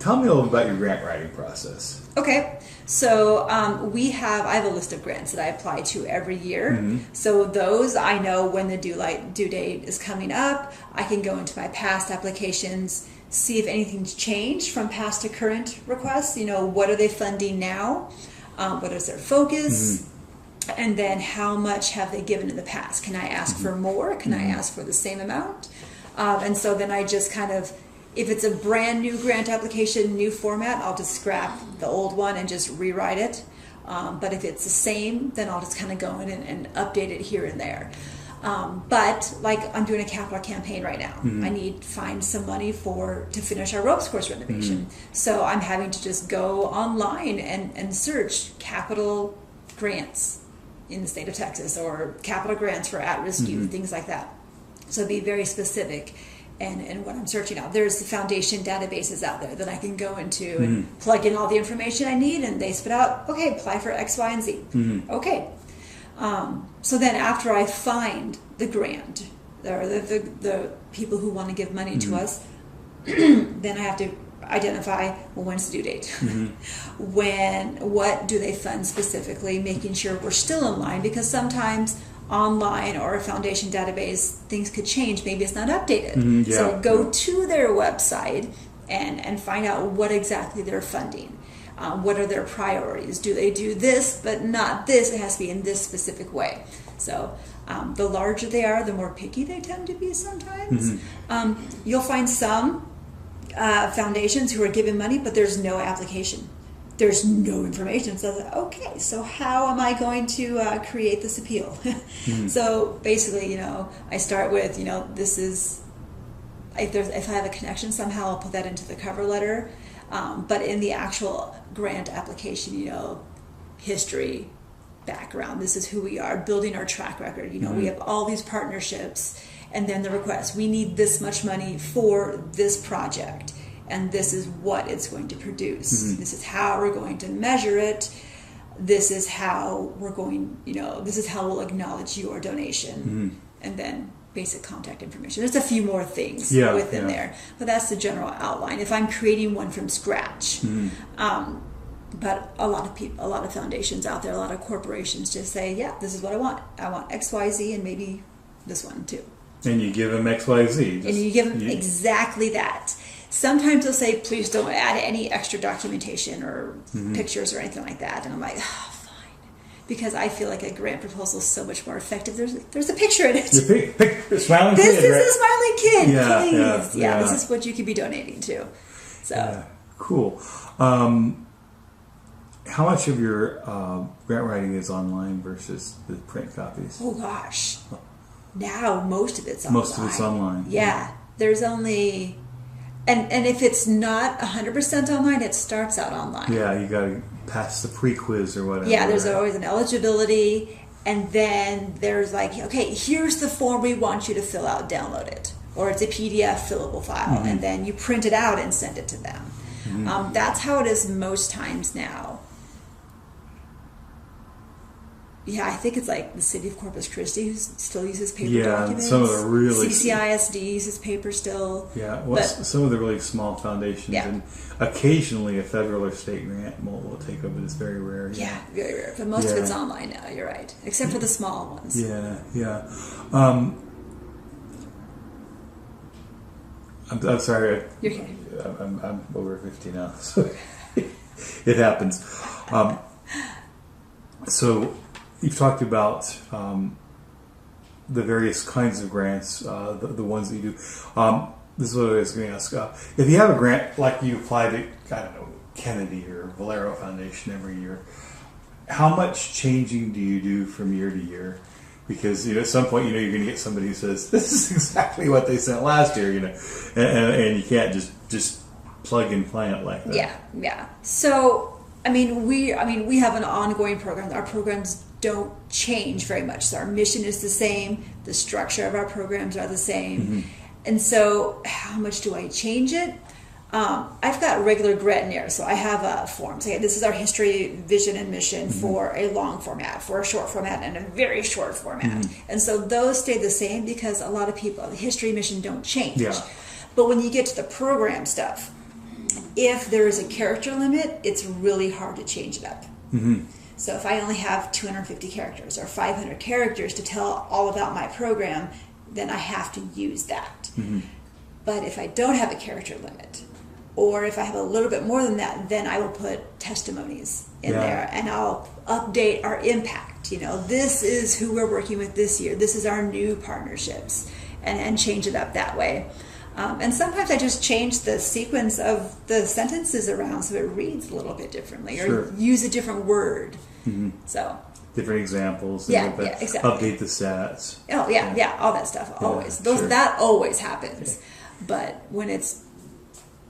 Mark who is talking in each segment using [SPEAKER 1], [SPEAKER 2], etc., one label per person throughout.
[SPEAKER 1] tell me a little about your grant writing process.
[SPEAKER 2] Okay, so I have a list of grants that I apply to every year. So those I know when the due date is coming up. I can go into my past applications, see if anything's changed from past to current requests. What are they funding now? What is their focus? And then how much have they given in the past? Can I ask for more? Can I ask for the same amount? And so then I just kind of, if it's a brand new grant application, new format, I'll just scrap the old one and just rewrite it. But if it's the same, then I'll just kind of go in and update it here and there. But like I'm doing a capital campaign right now. I need to find some money to finish our ropes course renovation. So I'm having to just go online and search capital grants in the state of Texas, or capital grants for at-risk youth, things like that. So be very specific and what I'm searching out. There's the foundation databases out there that I can go into and plug in all the information I need, and they spit out, okay, apply for X, Y, and Z. Okay. So then after I find the grant, or the people who want to give money to us, then I have to identify, well, when's the due date? What do they fund specifically, making sure we're still in line, because sometimes online or a foundation database, things could change. Maybe it's not updated. So go to their website and find out what exactly they're funding. What are their priorities? Do they do this, but not this? It has to be in this specific way. So the larger they are, the more picky they tend to be sometimes. You'll find some foundations who are giving money, but there's no application. There's no information. So, okay, so how am I going to create this appeal? So basically, I start with, this is, if I have a connection somehow, I'll put that into the cover letter. But in the actual grant application, history, background, this is who we are, building our track record. We have all these partnerships, and then the request, we need this much money for this project, and this is what it's going to produce. This is how we're going to measure it. This is how we're going, this is how we'll acknowledge your donation. And then basic contact information. There's a few more things within there, but that's the general outline. If I'm creating one from scratch, but a lot of foundations out there, a lot of corporations just say, yeah, this is what I want. I want X, Y, Z, and maybe this one too. And
[SPEAKER 1] you give them X, Y, Z.
[SPEAKER 2] And you give them exactly that. Sometimes they'll say, please don't add any extra documentation or pictures or anything like that. And I'm like, because I feel like a grant proposal is so much more effective. There's a picture in it.
[SPEAKER 1] The smiling
[SPEAKER 2] this
[SPEAKER 1] kid,
[SPEAKER 2] is
[SPEAKER 1] right?
[SPEAKER 2] a smiling kid, please.
[SPEAKER 1] Yeah,
[SPEAKER 2] this is what you could be donating to. So
[SPEAKER 1] cool. How much of your grant writing is online versus the print copies?
[SPEAKER 2] Oh gosh, now most of it's online.
[SPEAKER 1] Most of it's online.
[SPEAKER 2] Yeah, there's only, and if it's not 100% online, it starts out online.
[SPEAKER 1] Yeah, you got to pass the pre-quiz or whatever.
[SPEAKER 2] Yeah, there's always an eligibility, and then there's like, okay, here's the form we want you to fill out, download it. Or it's a PDF fillable file, and then you print it out and send it to them. That's how it is most times now. Yeah, I think it's like the city of Corpus Christi who still uses paper documents.
[SPEAKER 1] Some of the really...
[SPEAKER 2] CCISD uses paper still.
[SPEAKER 1] Yeah, some of the really small foundations, and occasionally a federal or state grant will take over. It's very rare.
[SPEAKER 2] Yeah, very rare. But most of it's online now, you're right. Except for the small ones.
[SPEAKER 1] Yeah. I'm sorry.
[SPEAKER 2] You're okay.
[SPEAKER 1] I'm over 50 now, so it happens. So you've talked about the various kinds of grants, the ones that you do. This is what I was going to ask. If you have a grant, like you apply to, I don't know, Kennedy or Valero Foundation every year, how much changing do you do from year to year? Because at some point, you're going to get somebody who says, "This is exactly what they sent last year," and you can't just plug and play it like that.
[SPEAKER 2] Yeah. So, we have an ongoing program. Our programs don't change very much. So our mission is the same. The structure of our programs are the same. And so, how much do I change it? I've got regular grant narratives, so I have forms. Okay, this is our history, vision, and mission for a long format, for a short format, and a very short format. And so those stay the same because a lot of people, the history, mission don't change. But when you get to the program stuff, if there is a character limit, it's really hard to change it up.
[SPEAKER 1] Mm-hmm.
[SPEAKER 2] So if I only have 250 characters or 500 characters to tell all about my program, then I have to use that.
[SPEAKER 1] Mm-hmm.
[SPEAKER 2] But if I don't have a character limit, or if I have a little bit more than that, then I will put testimonies in there, and I'll update our impact. You know, this is who we're working with this year. This is our new partnerships, and change it up that way. And sometimes I just change the sequence of the sentences around so it reads a little bit differently, or use a different word.
[SPEAKER 1] Mm-hmm.
[SPEAKER 2] So
[SPEAKER 1] different examples.
[SPEAKER 2] Exactly.
[SPEAKER 1] Update the stats.
[SPEAKER 2] Oh yeah, all that stuff always. That always happens. But when it's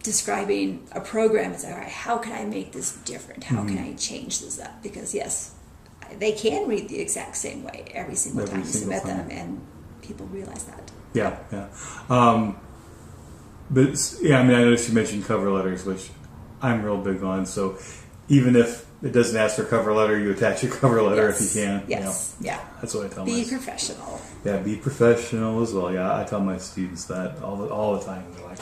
[SPEAKER 2] describing a program, it's all right. How can I make this different? How can I change this up? Because yes, they can read the exact same way every single time you submit them, and people realize that.
[SPEAKER 1] Yeah. But yeah, I mean, I noticed you mentioned cover letters, which I'm real big on. So even if it doesn't ask for a cover letter, you attach your cover letter if you can.
[SPEAKER 2] Yes.
[SPEAKER 1] You know, that's what I tell
[SPEAKER 2] Be professional.
[SPEAKER 1] Yeah, be professional as well. Yeah, I tell my students that all the time. They're like,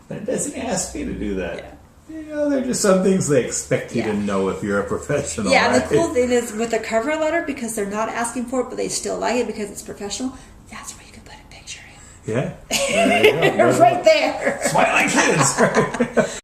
[SPEAKER 1] that doesn't ask me to do that.
[SPEAKER 2] Yeah.
[SPEAKER 1] You know, there are just some things they expect you to know if you're a professional.
[SPEAKER 2] Yeah,
[SPEAKER 1] right?
[SPEAKER 2] and the cool thing is with the cover letter, because they're not asking for it, but they still like it because it's professional, that's where you can put a picture in.
[SPEAKER 1] Yeah. There you go.
[SPEAKER 2] Right there.
[SPEAKER 1] Smiling kids.